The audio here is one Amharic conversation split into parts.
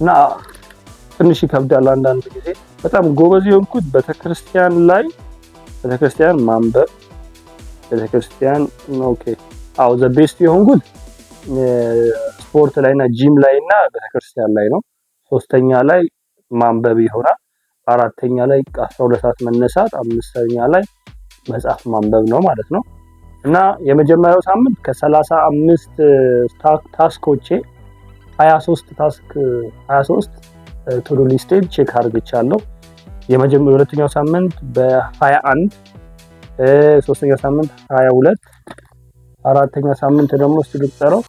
እና ትንሽ ይከብዳል አንዳንድ ጊዜ። በጣም ጎበዝ የሆንኩት ቤተክርስቲያን ማንበብ፣ ቤተክርስቲያን ኦኬ። አዎ ዘ ቤስት የሆንኩት ስፖርት ላይ እና ጂም ላይ እና ቤተክርስቲያን ላይ ነው። ሶስተኛ ላይ ማንበብ ይሆናል። አራተኛ ላይ 12 ሰዓት መነሳት፣ አምስተኛ ላይ መጽሐፍ ማንበብ ነው ማለት ነው። እና የመጀመሪያው ሳምንት ከ35 ታስኮቼ 23 ቱዱ ሊስቴን ቼክ አድርግቻለሁ። የሁለተኛው ሳምንት በ21፣ ሶስተኛው ሳምንት 22፣ አራተኛ ሳምንት ደግሞ ልቁጠረው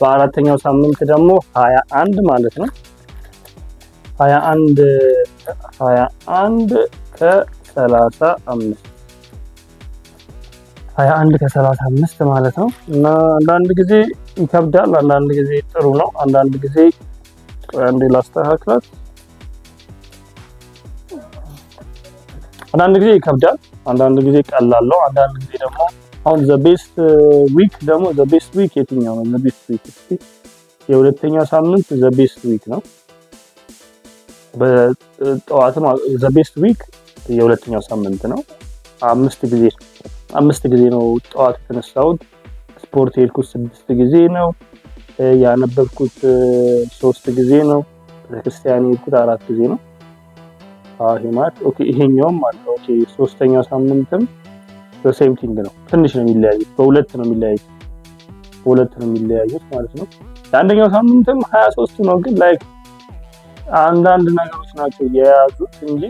በአራተኛው ሳምንት ደግሞ 21 ማለት ነው። 21 ከ35 ማለት ነው። እና አንዳንድ ጊዜ ይከብዳል፣ አንዳንድ ጊዜ ጥሩ ነው። አንዳንድ ጊዜ አንዴ ላስተካክላት። አንዳንድ ጊዜ ይከብዳል፣ አንዳንድ ጊዜ ቀላል ነው። አንዳንድ ጊዜ ደግሞ አሁን ዘ ቤስት ዊክ የትኛው ነው? ዘ ቤስት ዊክ የሁለተኛው ሳምንት ዘ ቤስት ዊክ ነው። በጠዋትም ዘ ቤስት ዊክ የሁለተኛው ሳምንት ነው። 5 ጊዜ ነው ጠዋት የተነሳሁት። ስፖርት የሄድኩት 6 ጊዜ ነው። ያነበብኩት 3 ጊዜ ነው። ቤተክርስቲያን የሄድኩት 4 ጊዜ ነው። ይሄኛውም ማለት ኦኬ። ሶስተኛው ሳምንትም ሴም ቲንግ ነው። ትንሽ ነው የሚለያዩት፣ በሁለት ነው የሚለያዩት ማለት ነው። የአንደኛው ሳምንትም 23 ነው፣ ግን ላይክ አንዳንድ ነገሮች ናቸው የያዙት እንጂ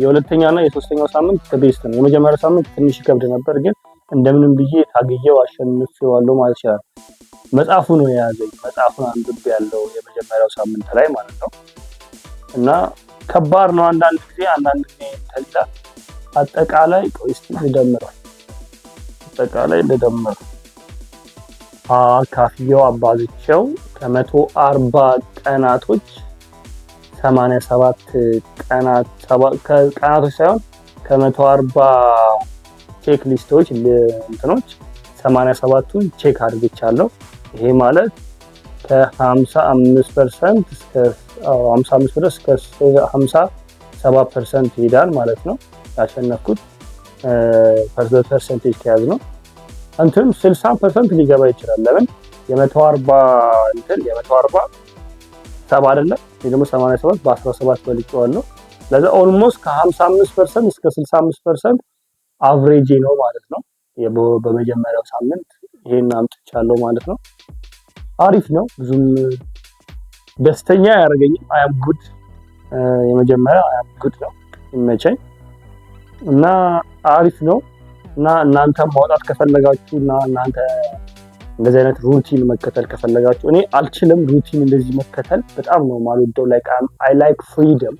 የሁለተኛና የሶስተኛው ሳምንት ቤስት ነው። የመጀመሪያው ሳምንት ትንሽ ይከብድ ነበር፣ ግን እንደምንም ብዬ ታግየው አሸንፌዋለሁ ማለት ይችላል። መጽሐፉ ነው የያዘኝ። መጽሐፉን አንብቤያለሁ የመጀመሪያው ሳምንት ላይ ማለት ነው። እና ከባድ ነው አንዳንድ ጊዜ ይከብዳል። አጠቃላይ ልደምረው አካፍየው አባዝቸው ከ140 ቀናቶች 87 ቀናቶች ሳይሆን ከ140 ቼክ ሊስቶች እንትኖች 87ቱን ቼክ አድርግቻለሁ። ይሄ ማለት ከ55% እስከ 57% ይሄዳል ማለት ነው። ያሸነፍኩት ፐርሰንቴጅ ከያዝ ነው። እንትን 60% ሊገባ ይችላል። ለምን የ140 70 አይደለም፣ ይሄ ደግሞ 87 በ17 በልጬዋለሁ። ለዛ ኦልሞስት ከ55% እስከ 65% አቨሬጅ ነው ማለት ነው። በመጀመሪያው ሳምንት ይሄን አምጥቻለሁ ማለት ነው። አሪፍ ነው። ብዙም ደስተኛ ያደረገኝም አይ አም ጉድ የመጀመሪያው አይ አም ጉድ ነው፣ ይመቸኝ እና አሪፍ ነው። እና እናንተም ማውጣት ከፈለጋችሁ እና እናንተ እንደዚህ አይነት ሩቲን መከተል ከፈለጋችሁ፣ እኔ አልችልም ሩቲን እንደዚህ መከተል በጣም ነው የማልወደው። ላይክ አይ ላይክ ፍሪደም፣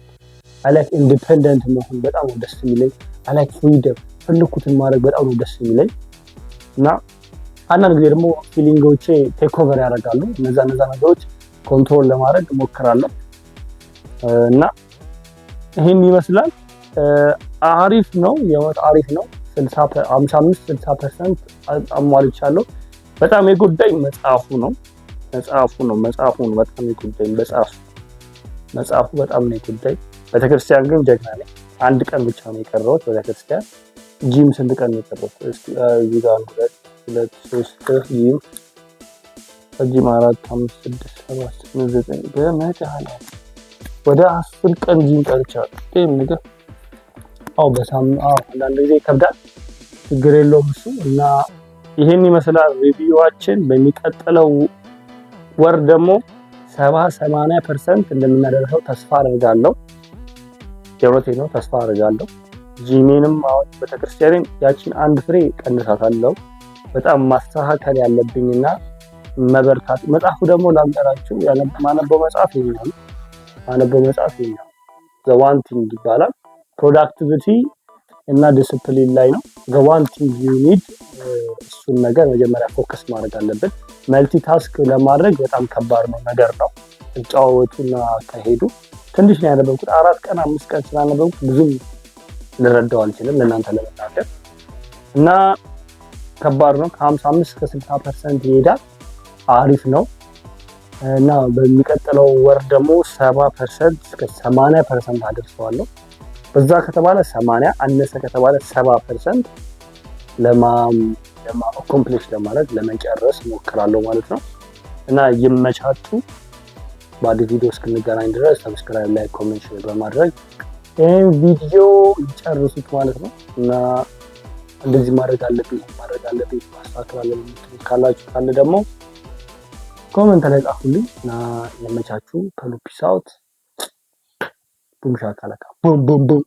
አይ ላይክ ኢንዲፔንደንት መሆን በጣም ነው ደስ የሚለኝ። አይ ላይክ ፍሪደም፣ ፈለኩትን ማድረግ በጣም ነው ደስ የሚለኝ። እና አንዳንድ ጊዜ ደግሞ ፊሊንጎቼ ቴክ ኦቨር ያደርጋሉ። እነዛ ነገሮች ኮንትሮል ለማድረግ እሞክራለሁ። እና ይሄን ይመስላል። አሪፍ ነው፣ የወጥ አሪፍ ነው። 55-60% አሟልቻለሁ። በጣም የጎዳኝ መጽሐፉ ነው በጣም የጎዳኝ መጽሐፉ በጣም ነው የጎዳኝ። ቤተክርስቲያን ግን ጀግና ነኝ። አንድ ቀን ብቻ ነው የቀረሁት ቤተክርስቲያን። ጂም ስንት ቀን ነው የቀረሁት? እስቲ እዚህ ጋር 2 3 ጂም 4 5 6 7 8 9 በመታለ ወደ 10 ቀን ጂም ቀርቻለሁ። ነገር አንዳንድ ጊዜ ይከብዳል፣ ችግር የለውም እሱ። እና ይሄን ይመስላል ሪቪዋችን። በሚቀጥለው ወር ደግሞ 70-80% እንደምናደርሰው ተስፋ አደርጋለሁ። የእውነቴ ነው፣ ተስፋ አደርጋለሁ። ጂሜንም አሁን ቤተክርስቲያንን ያቺን አንድ ፍሬ ቀንሳታለሁ። በጣም ማስተካከል ያለብኝና መበርታት። መጽሐፉ ደግሞ ላንጠራችሁ ማነበው መጽሐፍ ይሄኛል። ዘ ዋን ቲንግ ይባላል። ፕሮዳክቲቪቲ እና ዲሲፕሊን ላይ ነው። ዘ ዋን ቲንግ ዩ ኒድ፣ እሱን ነገር መጀመሪያ ፎከስ ማድረግ አለብን። መልቲታስክ ለማድረግ በጣም ከባድ ነው ነገር ነው። ተጫወቱና ከሄዱ ትንሽ ነው ያነበብኩት። 4 ቀን 5 ቀን ስላነበብኩት ብዙም ልረዳው አልችልም ለእናንተ ለመናገር። እና ከባድ ነው። ከ55 እስከ 60% ይሄዳል። አሪፍ ነው። እና በሚቀጥለው ወር ደግሞ 70% እስከ 80% አደርሰዋለሁ። በዛ ከተባለ 80 አነሰ ከተባለ 70% አኮምፕሊሽ ለማድረግ ለመጨረስ ሞክራለሁ ማለት ነው። እና ይመቻችሁ። በአዲስ ቪዲዮ እስክንገናኝ ድረስ ሰብስክራይብ፣ ላይክ፣ ኮሜንት፣ ሼር በማድረግ ይህን ቪዲዮ ይጨርሱት ማለት ነው። እና እንደዚህ ማድረግ አለብኝ ማስተካከል አለብኝ ካላችሁ ካለ ደግሞ ኮሜንት ላይ ጻፉልኝ። እና ይመቻችሁ። ፒስ አውት ቡም ሻካለካ ቡም ቡም ቡም